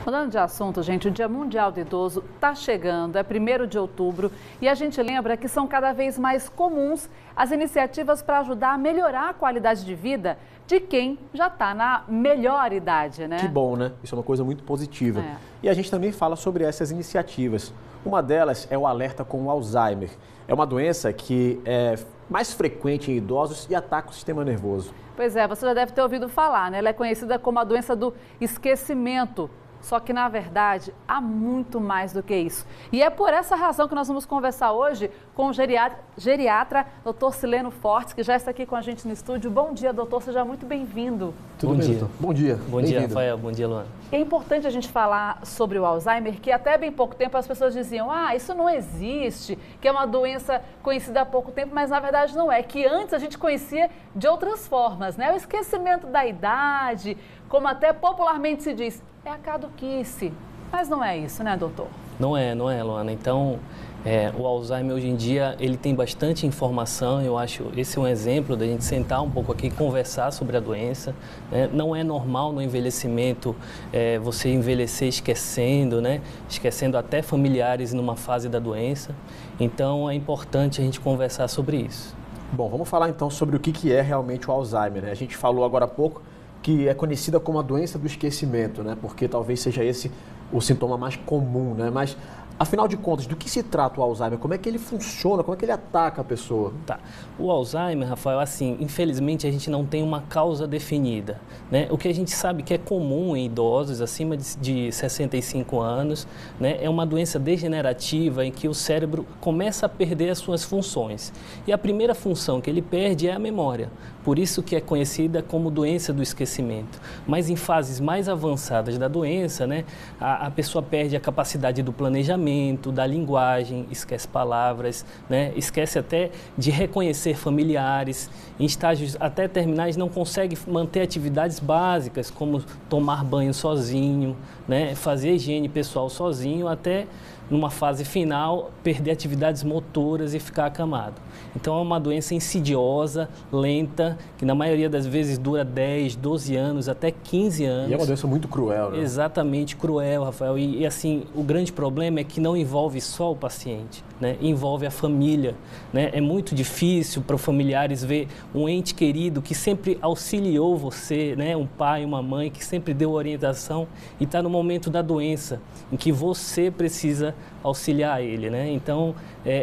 Mudando de assunto, gente, o Dia Mundial do Idoso está chegando, é 1º de outubro, e a gente lembra que são cada vez mais comuns as iniciativas para ajudar a melhorar a qualidade de vida de quem já está na melhor idade, né? Que bom, né? Isso é uma coisa muito positiva. E a gente também fala sobre essas iniciativas. Uma delas é o alerta com o Alzheimer. É uma doença que é mais frequente em idosos e ataca o sistema nervoso. Pois é, você já deve ter ouvido falar, né? Ela é conhecida como a doença do esquecimento. Só que, na verdade, há muito mais do que isso. E é por essa razão que nós vamos conversar hoje com o geriatra Dr. Sileno Fortes, que já está aqui com a gente no estúdio. Bom dia, doutor. Seja muito bem-vindo. Tudo bem, doutor? Bom dia. Bom dia, Rafael. Bom dia, Luana. É importante a gente falar sobre o Alzheimer, que até bem pouco tempo as pessoas diziam, isso não existe, que é uma doença conhecida há pouco tempo, mas na verdade não é. Que antes a gente conhecia de outras formas, né? O esquecimento da idade, como até popularmente se diz, é a caduquice. Mas não é isso, né, doutor? Não é, Luana. Então, o Alzheimer hoje em dia, ele tem bastante informação. Eu acho esse é um exemplo da gente sentar um pouco aqui e conversar sobre a doença. Né? Não é normal no envelhecimento você envelhecer esquecendo, né? Esquecendo até familiares numa fase da doença. Então, é importante a gente conversar sobre isso. Bom, vamos falar então sobre o que é realmente o Alzheimer, né? A gente falou agora há pouco que é conhecida como a doença do esquecimento, né? Porque talvez seja esse o sintoma mais comum, né? Mas, afinal de contas, do que se trata o Alzheimer? Como é que ele funciona? Como é que ele ataca a pessoa? Tá. O Alzheimer, Rafael, assim, infelizmente a gente não tem uma causa definida, né? O que a gente sabe que é comum em idosos acima de 65 anos, né? É uma doença degenerativa em que o cérebro começa a perder as suas funções. E a primeira função que ele perde é a memória. Por isso que é conhecida como doença do esquecimento. Mas em fases mais avançadas da doença, né, a pessoa perde a capacidade do planejamento, da linguagem, esquece palavras, né, esquece até de reconhecer familiares. Em estágios até terminais não consegue manter atividades básicas, como tomar banho sozinho, né, fazer higiene pessoal sozinho, até numa fase final, perder atividades motoras e ficar acamado. Então, é uma doença insidiosa, lenta, que na maioria das vezes dura 10, 12 anos, até 15 anos. E é uma doença muito cruel, né? Exatamente, cruel, Rafael. E assim, o grande problema é que não envolve só o paciente, né? Envolve a família, né? É muito difícil para os familiares ver um ente querido que sempre auxiliou você, né? Um pai, uma mãe que sempre deu orientação e está no momento da doença, em que você precisa auxiliar ele, né? Então,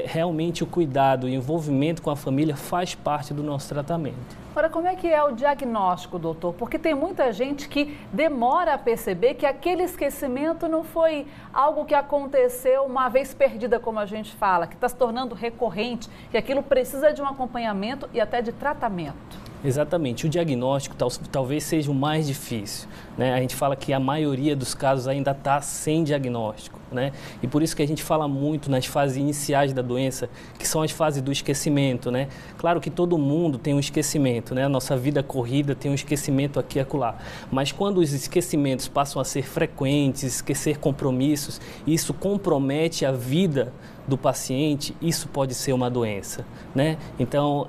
realmente o cuidado e o envolvimento com a família faz parte do nosso tratamento. Agora, como é que é o diagnóstico, doutor? Porque tem muita gente que demora a perceber que aquele esquecimento não foi algo que aconteceu uma vez perdida, como a gente fala, que está se tornando recorrente, que aquilo precisa de um acompanhamento e até de tratamento. Exatamente. O diagnóstico talvez seja o mais difícil, né? A gente fala que a maioria dos casos ainda está sem diagnóstico, né? E por isso que a gente fala muito nas fases iniciais da doença, que são as fases do esquecimento, né? Claro que todo mundo tem um esquecimento, né? A nossa vida corrida tem um esquecimento aqui e acolá. Mas quando os esquecimentos passam a ser frequentes, esquecer compromissos, isso compromete a vida do paciente, isso pode ser uma doença, né? Então,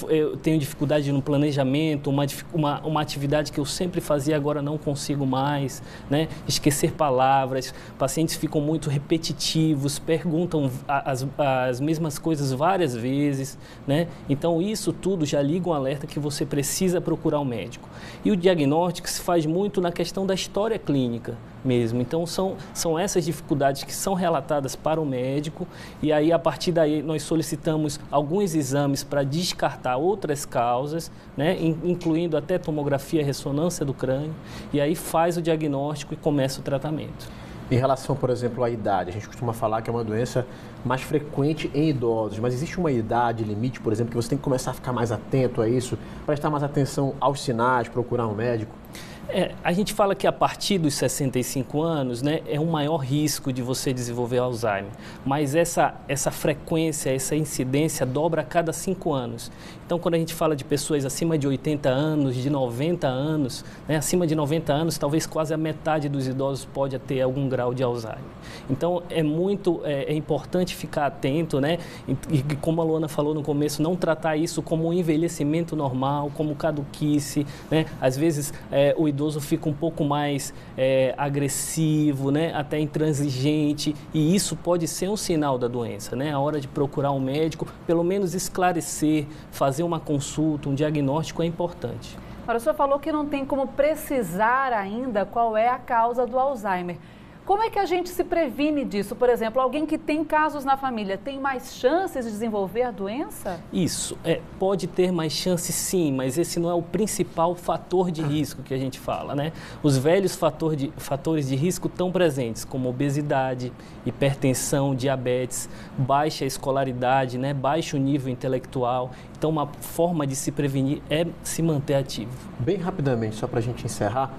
eu tenho dificuldade no planejamento, uma atividade que eu sempre fazia, agora não consigo mais, né? Esquecer palavras, pacientes ficam muito repetitivos, perguntam as mesmas coisas várias vezes, né? Então, isso tudo já liga um alerta que você precisa procurar um médico. E o diagnóstico se faz muito na questão da história clínica mesmo. Então, são essas dificuldades que são relatadas para o médico e aí, a partir daí, nós solicitamos alguns exames para descartar outras causas, né, incluindo até tomografia e ressonância do crânio, e aí faz o diagnóstico e começa o tratamento. Em relação, por exemplo, à idade, a gente costuma falar que é uma doença mais frequente em idosos, mas existe uma idade limite, por exemplo, que você tem que começar a ficar mais atento a isso, prestar mais atenção aos sinais, procurar um médico? A gente fala que a partir dos 65 anos, né, é um maior risco de você desenvolver Alzheimer, mas essa frequência, essa incidência dobra a cada 5 anos. Então, quando a gente fala de pessoas acima de 80 anos, de 90 anos, né, acima de 90 anos, talvez quase a metade dos idosos pode ter algum grau de Alzheimer. Então, é importante ficar atento, né, e como a Luana falou no começo, não tratar isso como um envelhecimento normal, como caduquice, né, às vezes o idoso fica um pouco mais agressivo, né? Até intransigente, e isso pode ser um sinal da doença, né? A hora de procurar um médico, pelo menos esclarecer, fazer uma consulta, um diagnóstico é importante. Agora, o senhor falou que não tem como precisar ainda qual é a causa do Alzheimer. Como é que a gente se previne disso? Por exemplo, alguém que tem casos na família tem mais chances de desenvolver a doença? Isso, pode ter mais chances sim, mas esse não é o principal fator de risco que a gente fala, né? Os velhos fatores de risco estão presentes, como obesidade, hipertensão, diabetes, baixa escolaridade, né? Baixo nível intelectual. Então, uma forma de se prevenir é se manter ativo. Bem rapidamente, só para a gente encerrar,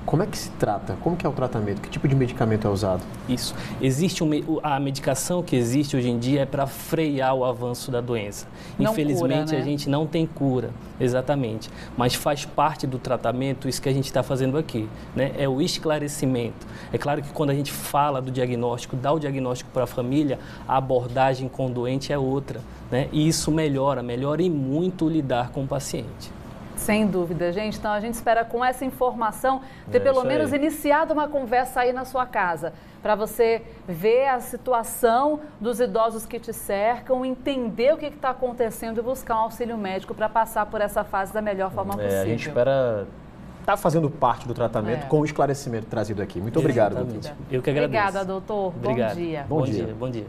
como é que se trata? Como que é o tratamento? Que tipo de medicamento é usado? Isso. Existe a medicação que existe hoje em dia é para frear o avanço da doença. Não Infelizmente, cura, né? A gente não tem cura, exatamente. Mas faz parte do tratamento isso que a gente está fazendo aqui, né? É o esclarecimento. É claro que quando a gente fala do diagnóstico, dá o diagnóstico para a família, a abordagem com o doente é outra, né? E isso melhora e muito lidar com o paciente. Sem dúvida, gente. Então, a gente espera com essa informação ter pelo menos iniciado uma conversa aí na sua casa, para você ver a situação dos idosos que te cercam, entender o que está acontecendo e buscar um auxílio médico para passar por essa fase da melhor forma possível. A gente espera estar fazendo parte do tratamento com o esclarecimento trazido aqui. Muito obrigado, doutor. Eu que agradeço. Obrigada, doutor. Obrigado. Bom dia. Bom dia. Bom dia.